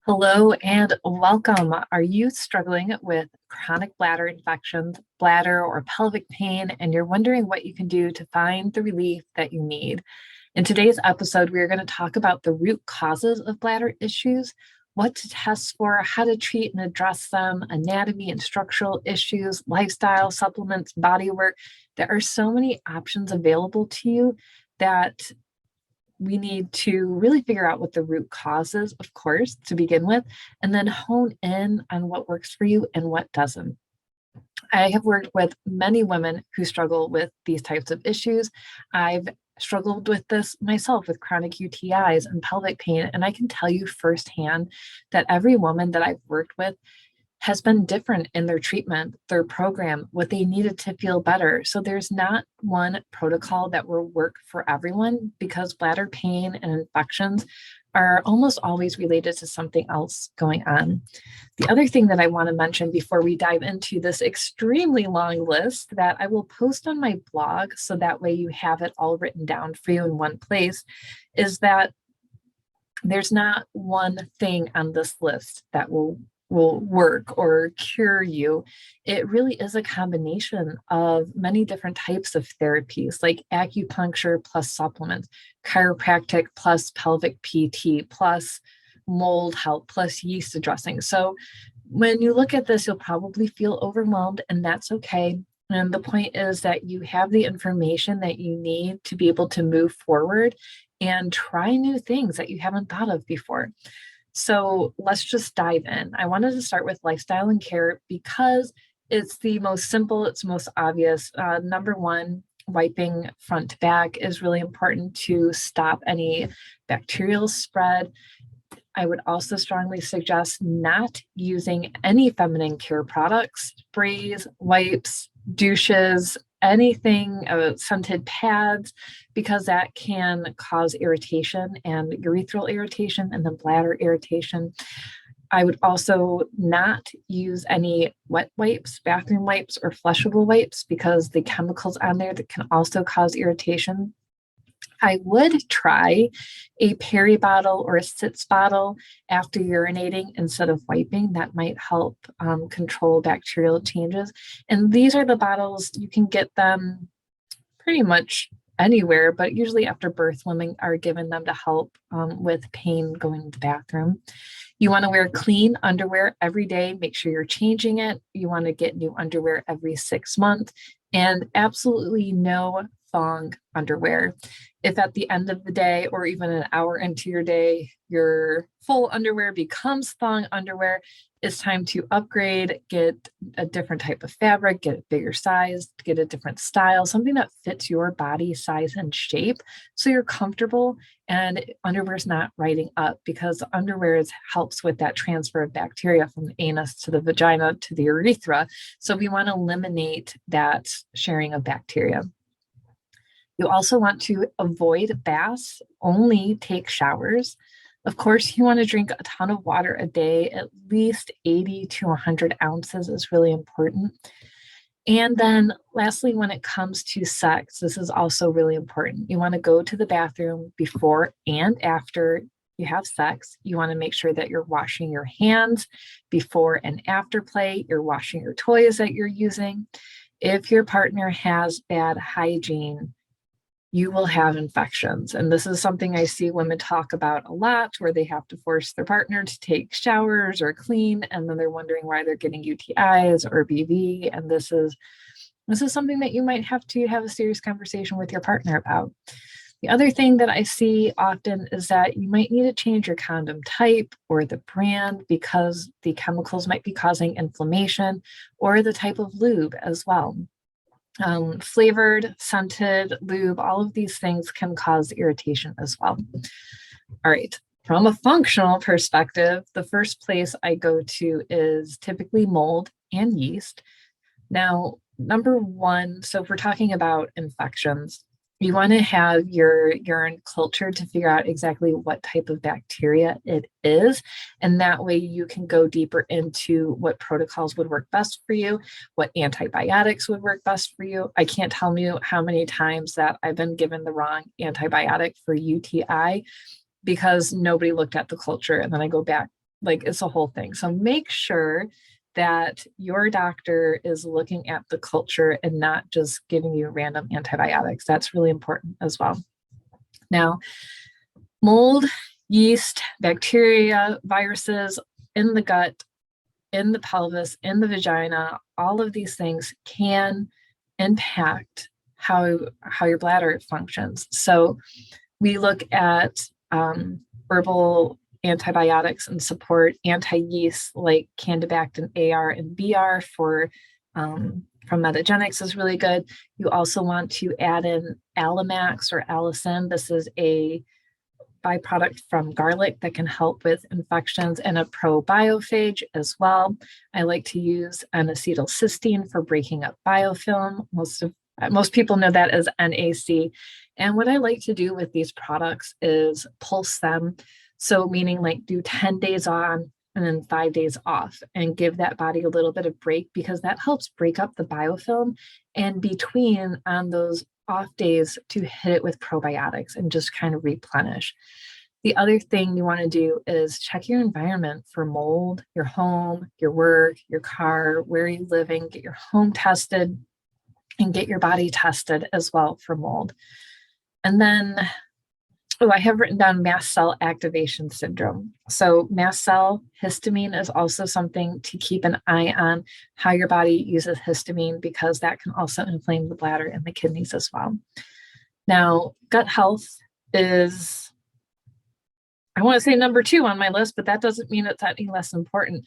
Hello and welcome. Are you struggling with chronic bladder infections, bladder or pelvic pain, and you're wondering what you can do to find the relief that you need? In today's episode, we are going to talk about the root causes of bladder issues, what to test for, how to treat and address them, anatomy and structural issues, lifestyle, supplements, body work. There are so many options available to you that we need to really figure out what the root cause is, of course, to begin with, and then hone in on what works for you and what doesn't. I have worked with many women who struggle with these types of issues. I've struggled with this myself with chronic UTIs and pelvic pain, and I can tell you firsthand that every woman that I've worked with has been different in their treatment, their program, what they needed to feel better. So there's not one protocol that will work for everyone because bladder pain and infections are almost always related to something else going on. The other thing that I want to mention before we dive into this extremely long list that I will post on my blog, so that way you have it all written down for you in one place, is that there's not one thing on this list that will work or cure you. It really is a combination of many different types of therapies, like acupuncture plus supplements, chiropractic plus pelvic PT plus mold help plus yeast addressing. So when you look at this, you'll probably feel overwhelmed, and that's okay. And the point is that you have the information that you need to be able to move forward and try new things that you haven't thought of before. So let's just dive in. I wanted to start with lifestyle and care because it's the most simple, it's most obvious. Number one, wiping front to back is really important to stop any bacterial spread. I would also strongly suggest not using any feminine care products, sprays, wipes, douches, anything, scented pads, because that can cause irritation and urethral irritation and then bladder irritation. I would also not use any wet wipes, bathroom wipes, or flushable wipes because the chemicals on there that can also cause irritation. I would try a peri bottle or a sitz bottle after urinating instead of wiping. That might help control bacterial changes. And these are the bottles, you can get them pretty much anywhere, but usually after birth, women are given them to help with pain going to the bathroom. You want to wear clean underwear every day. Make sure you're changing it. You want to get new underwear every 6 months, and absolutely no thong underwear. If at the end of the day or even an hour into your day, your full underwear becomes thong underwear, it's time to upgrade, get a different type of fabric, get a bigger size, get a different style, something that fits your body size and shape so you're comfortable and underwear is not riding up, because underwear helps with that transfer of bacteria from the anus to the vagina to the urethra. So we want to eliminate that sharing of bacteria. You also want to avoid baths, only take showers. Of course, you want to drink a ton of water a day, at least 80 to 100 ounces is really important. And then lastly, when it comes to sex, this is also really important. You want to go to the bathroom before and after you have sex. You want to make sure that you're washing your hands before and after play. You're washing your toys that you're using. If your partner has bad hygiene, you will have infections. And this is something I see women talk about a lot, where they have to force their partner to take showers or clean, and then they're wondering why they're getting UTIs or BV. And this is something that you might have to have a serious conversation with your partner about. The other thing that I see often is that you might need to change your condom type or the brand because the chemicals might be causing inflammation, or the type of lube as well. Flavored, scented, lube, all of these things can cause irritation as well. All right. From a functional perspective, the first place I go to is typically mold and yeast. Now, number one, so if we're talking about infections, you want to have your urine cultured to figure out exactly what type of bacteria it is. And that way you can go deeper into what protocols would work best for you, what antibiotics would work best for you. I can't tell you how many times that I've been given the wrong antibiotic for UTI because nobody looked at the culture. And then I go back Like, it's a whole thing. So make sure that your doctor is looking at the culture and not just giving you random antibiotics. That's really important as well. Now, mold, yeast, bacteria, viruses in the gut, in the pelvis, in the vagina, all of these things can impact how your bladder functions. So we look at herbal antibiotics and support anti-yeast like Candibactin AR and BR for from Metagenics is really good. You also want to add in Alimax or Alison. This is a byproduct from garlic that can help with infections, and a probiophage as well. I like to use an acetylcysteine for breaking up biofilm. Most people know that as NAC. And what I like to do with these products is pulse them. So meaning like do 10 days on and then 5 days off, and give that body a little bit of break, because that helps break up the biofilm, and between on those off days to hit it with probiotics and just kind of replenish. The other thing you want to do is check your environment for mold, your home, your work, your car, where are you living, get your home tested and get your body tested as well for mold. And then, I have written down mast cell activation syndrome. So mast cell histamine is also something to keep an eye on, how your body uses histamine, because that can also inflame the bladder and the kidneys as well. Now, gut health is, I want to say number 2 on my list, but that doesn't mean it's any less important.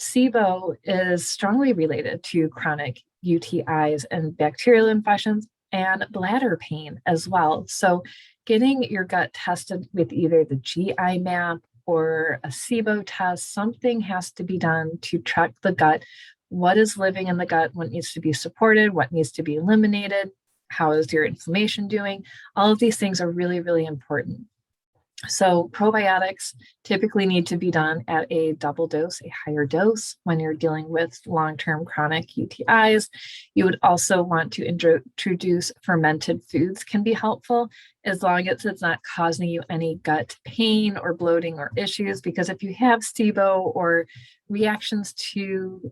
SIBO is strongly related to chronic UTIs and bacterial infections and bladder pain as well. So getting your gut tested with either the GI map or a SIBO test, something has to be done to track the gut. What is living in the gut? What needs to be supported? What needs to be eliminated? How is your inflammation doing? All of these things are really, really important. So probiotics typically need to be done at a double dose, a higher dose when you're dealing with long-term chronic UTIs. You would also want to introduce fermented foods, can be helpful, as long as it's not causing you any gut pain or bloating or issues, because if you have SIBO or reactions to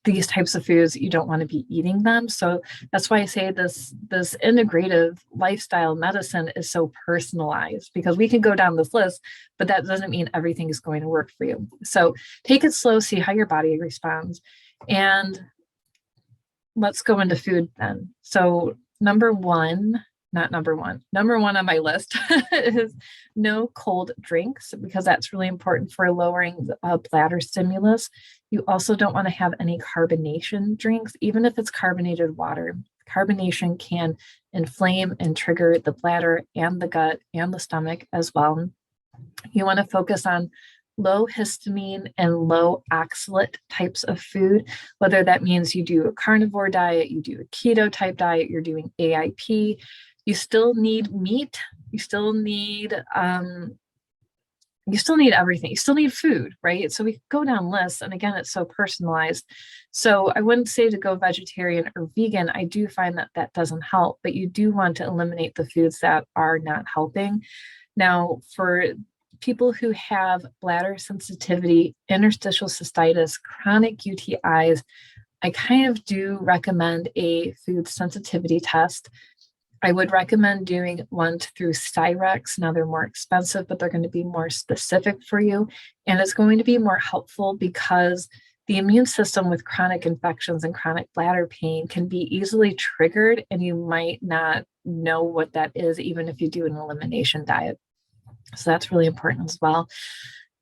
these types of foods, you don't want to be eating them. So that's why I say this integrative lifestyle medicine is so personalized, because we can go down this list, but that doesn't mean everything is going to work for you. So take it slow, see how your body responds. And let's go into food then. So number one on my list is no cold drinks, because that's really important for lowering bladder stimulus. You also don't want to have any carbonation drinks, even if it's carbonated water. Carbonation can inflame and trigger the bladder and the gut and the stomach as well. You want to focus on low histamine and low oxalate types of food, whether that means you do a carnivore diet, you do a keto type diet, you're doing AIP. You still need meat. You still need everything. You still need food, right? So we go down lists, and again, it's so personalized. So I wouldn't say to go vegetarian or vegan. I do find that that doesn't help, but you do want to eliminate the foods that are not helping. Now, for people who have bladder sensitivity, interstitial cystitis, chronic UTIs, I kind of do recommend a food sensitivity test. I would recommend doing one through Cyrex. Now they're more expensive, but they're going to be more specific for you. And it's going to be more helpful, because the immune system with chronic infections and chronic bladder pain can be easily triggered, and you might not know what that is, even if you do an elimination diet. So that's really important as well.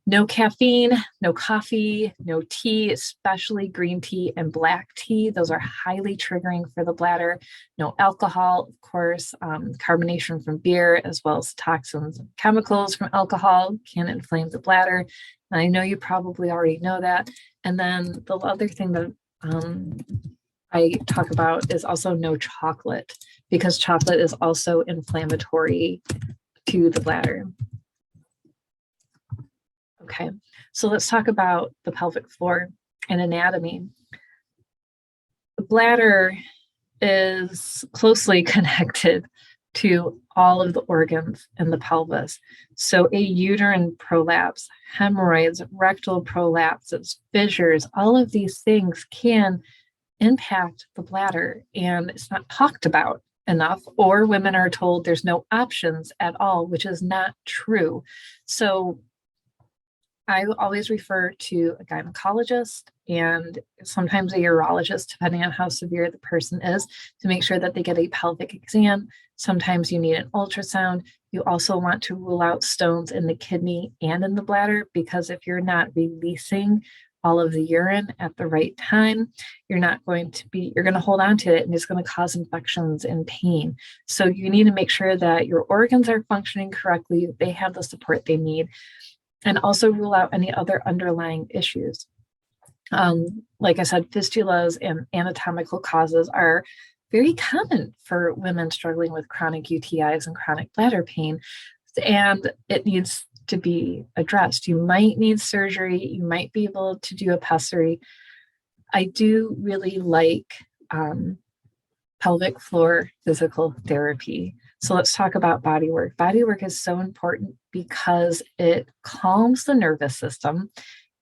No caffeine, no coffee, no tea, especially green tea and black tea. Those are highly triggering for the bladder. No alcohol, of course. Carbonation from beer, as well as toxins and chemicals from alcohol, can inflame the bladder. And I know you probably already know that. And then the other thing that I talk about is also no chocolate, because chocolate is also inflammatory to the bladder. Okay, so let's talk about the pelvic floor and anatomy. The bladder is closely connected to all of the organs in the pelvis. So a uterine prolapse, hemorrhoids, rectal prolapses, fissures, all of these things can impact the bladder, and it's not talked about enough, or women are told there's no options at all, which is not true. So I always refer to a gynecologist and sometimes a urologist, depending on how severe the person is, to make sure that they get a pelvic exam. Sometimes you need an ultrasound. You also want to rule out stones in the kidney and in the bladder, because if you're not releasing all of the urine at the right time, you're going to hold on to it, and it's going to cause infections and pain. So you need to make sure that your organs are functioning correctly, they have the support they need, and also rule out any other underlying issues. Like I said, fistulas and anatomical causes are very common for women struggling with chronic UTIs and chronic bladder pain, and it needs to be addressed. You might need surgery. You might be able to do a pessary. I do really like pelvic floor physical therapy. So let's talk about body work. Body work is so important because it calms the nervous system.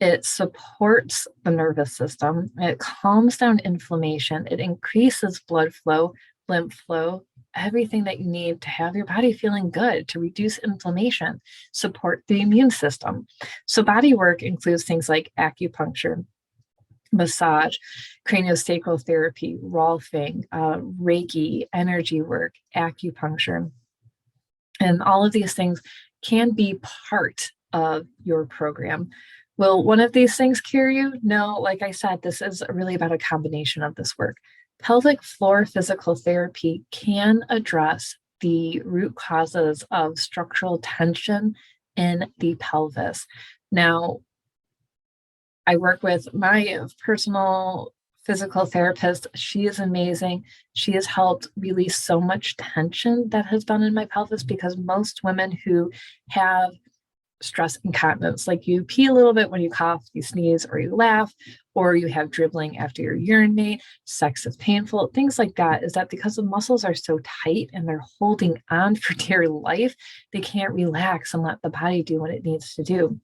It supports the nervous system. It calms down inflammation. It increases blood flow, lymph flow, everything that you need to have your body feeling good, to reduce inflammation, support the immune system. So body work includes things like acupuncture, massage, craniosacral therapy, rolfing, Reiki, energy work, acupuncture. And all of these things can be part of your program. Will one of these things cure you? No, like I said, this is really about a combination of this work. Pelvic floor physical therapy can address the root causes of structural tension in the pelvis. Now, I work with my personal physical therapist. She is amazing. She has helped release so much tension that has been in my pelvis, because most women who have stress incontinence, like you pee a little bit when you cough, you sneeze, or you laugh, or you have dribbling after you urinate, sex is painful, things like that, is that because the muscles are so tight and they're holding on for dear life, they can't relax and let the body do what it needs to do.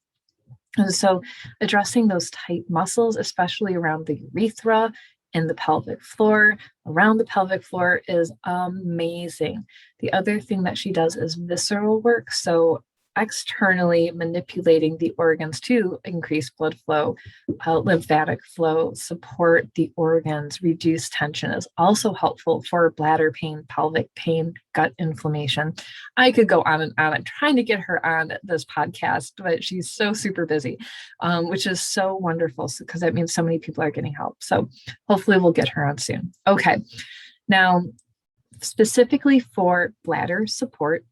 And so addressing those tight muscles, especially around the urethra and the pelvic floor, around the pelvic floor, is amazing. The other thing that she does is visceral work. So externally manipulating the organs to increase blood flow, lymphatic flow, support the organs, reduce tension, is also helpful for bladder pain, pelvic pain, gut inflammation. I could go on and on. I'm trying to get her on this podcast, but she's so super busy, which is so wonderful, because that means so many people are getting help. So hopefully we'll get her on soon. Okay. Now, specifically for bladder support,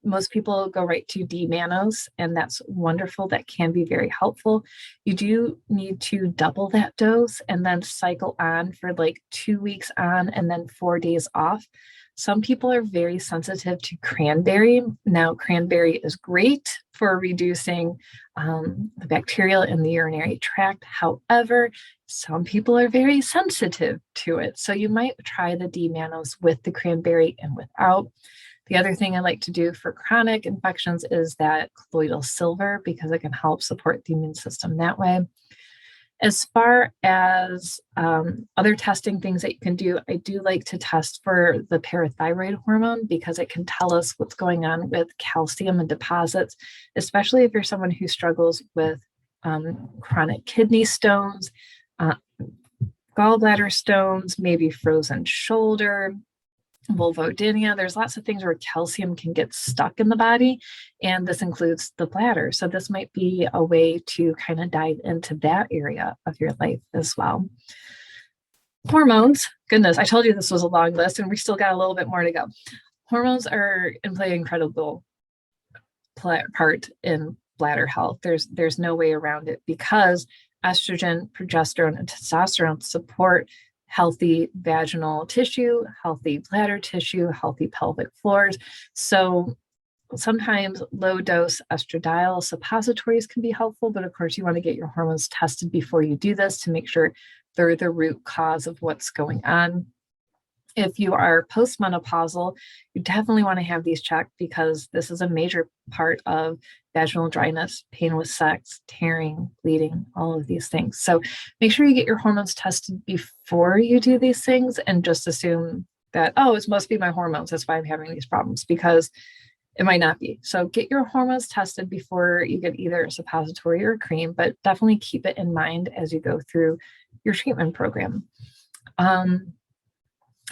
most people go right to D-mannose, and that's wonderful. That can be very helpful. You do need to double that dose and then cycle on for like 2 weeks on and then 4 days off. Some people are very sensitive to cranberry. Now, cranberry is great for reducing the bacteria in the urinary tract. However, some people are very sensitive to it. So you might try the D-mannose with the cranberry and without. The other thing I like to do for chronic infections is that colloidal silver, because it can help support the immune system that way. As far as other testing things that you can do, I do like to test for the parathyroid hormone, because it can tell us what's going on with calcium and deposits, especially if you're someone who struggles with chronic kidney stones, gallbladder stones, maybe frozen shoulder, vulvodynia. There's lots of things where calcium can get stuck in the body, and this includes the bladder. So this might be a way to kind of dive into that area of your life as well. Hormones, goodness, I told you this was a long list, and we still got a little bit more to go. Hormones are play an incredible part in bladder health. There's no way around it, because estrogen, progesterone, and testosterone support healthy vaginal tissue, healthy bladder tissue, healthy pelvic floors. So sometimes low dose estradiol suppositories can be helpful, but of course you want to get your hormones tested before you do this to make sure they're the root cause of what's going on. If you are postmenopausal, you definitely want to have these checked because this is a major part of vaginal dryness, pain with sex, tearing, bleeding, all of these things. So make sure you get your hormones tested before you do these things and just assume that, oh, it must be my hormones. That's why I'm having these problems, because it might not be. So get your hormones tested before you get either a suppository or a cream, but definitely keep it in mind as you go through your treatment program.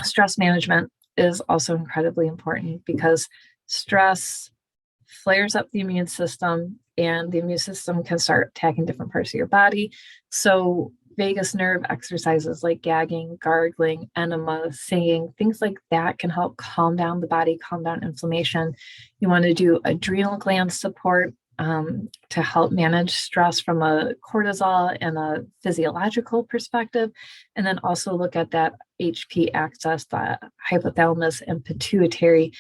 Stress management is also incredibly important because stress flares up the immune system and the immune system can start attacking different parts of your body. So vagus nerve exercises like gagging, gargling, enema, singing, things like that can help calm down the body, calm down inflammation. You want to do adrenal gland support to help manage stress from a cortisol and a physiological perspective, and then also look at that HP axis, the hypothalamus and pituitary,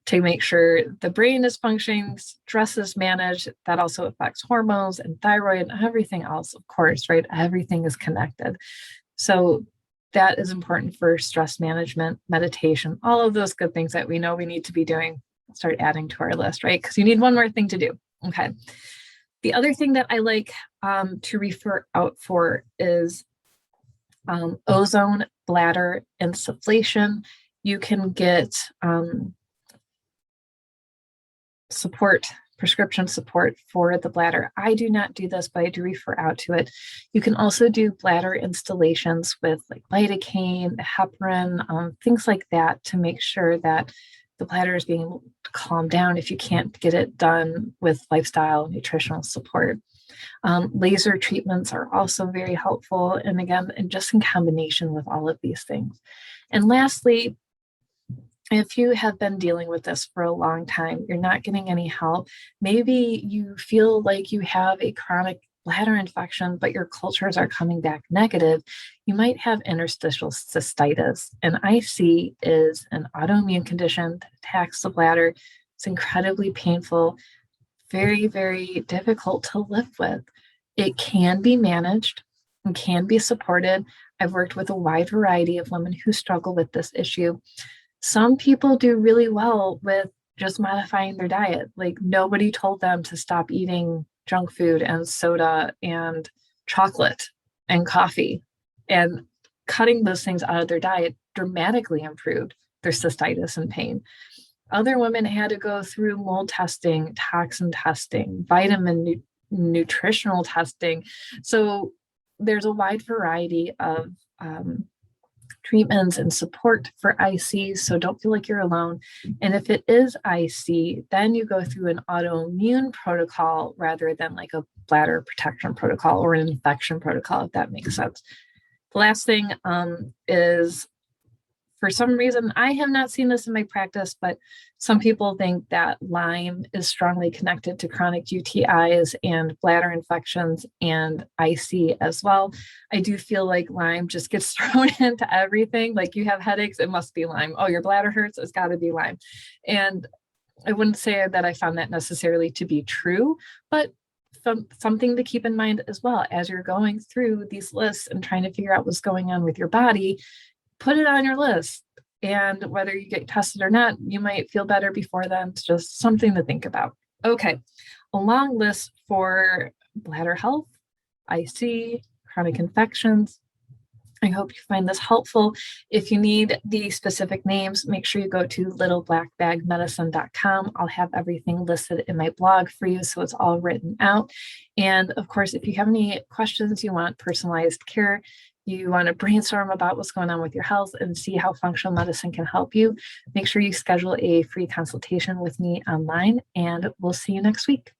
to make sure the brain is functioning, stress is managed. That also affects hormones and thyroid and everything else, of course, right? Everything is connected. So that is important for stress management, meditation, all of those good things that we know we need to be doing. Start adding to our list, right? Because you need one more thing to do. Okay. The other thing that I like to refer out for is ozone, bladder insufflation. You can get support, prescription support for the bladder. I do not do this, but I do refer out to it. You can also do bladder installations with like lidocaine, heparin, things like that to make sure that the bladder is being able to calm down if you can't get it done with lifestyle nutritional support. Laser treatments are also very helpful. And again, and just in combination with all of these things. And lastly, if you have been dealing with this for a long time, you're not getting any help, maybe you feel like you have a chronic bladder infection, but your cultures are coming back negative, you might have interstitial cystitis. And IC is an autoimmune condition that attacks the bladder. It's incredibly painful, very, very difficult to live with. It can be managed and can be supported. I've worked with a wide variety of women who struggle with this issue. Some people do really well with just modifying their diet. Like nobody told them to stop eating junk food and soda and chocolate and coffee, and cutting those things out of their diet dramatically improved their cystitis and pain. Other women had to go through mold testing, toxin testing, vitamin nutritional testing. So there's a wide variety of treatments and support for IC, so don't feel like you're alone. And if it is IC, then you go through an autoimmune protocol rather than like a bladder protection protocol or an infection protocol, if that makes sense. The last thing is, for some reason, I have not seen this in my practice, but some people think that Lyme is strongly connected to chronic UTIs and bladder infections and IC as well. I do feel like Lyme just gets thrown into everything. Like you have headaches, it must be Lyme. Oh, your bladder hurts, it's got to be Lyme. And I wouldn't say that I found that necessarily to be true, but something to keep in mind as well as you're going through these lists and trying to figure out what's going on with your body. Put it on your list, and whether you get tested or not, you might feel better before then. It's just something to think about. Okay, a long list for bladder health, IC, chronic infections. I hope you find this helpful. If you need the specific names, make sure you go to littleblackbagmedicine.com. I'll have everything listed in my blog for you, so it's all written out. And of course, if you have any questions, you want personalized care, you want to brainstorm about what's going on with your health and see how functional medicine can help you, make sure you schedule a free consultation with me online, and we'll see you next week.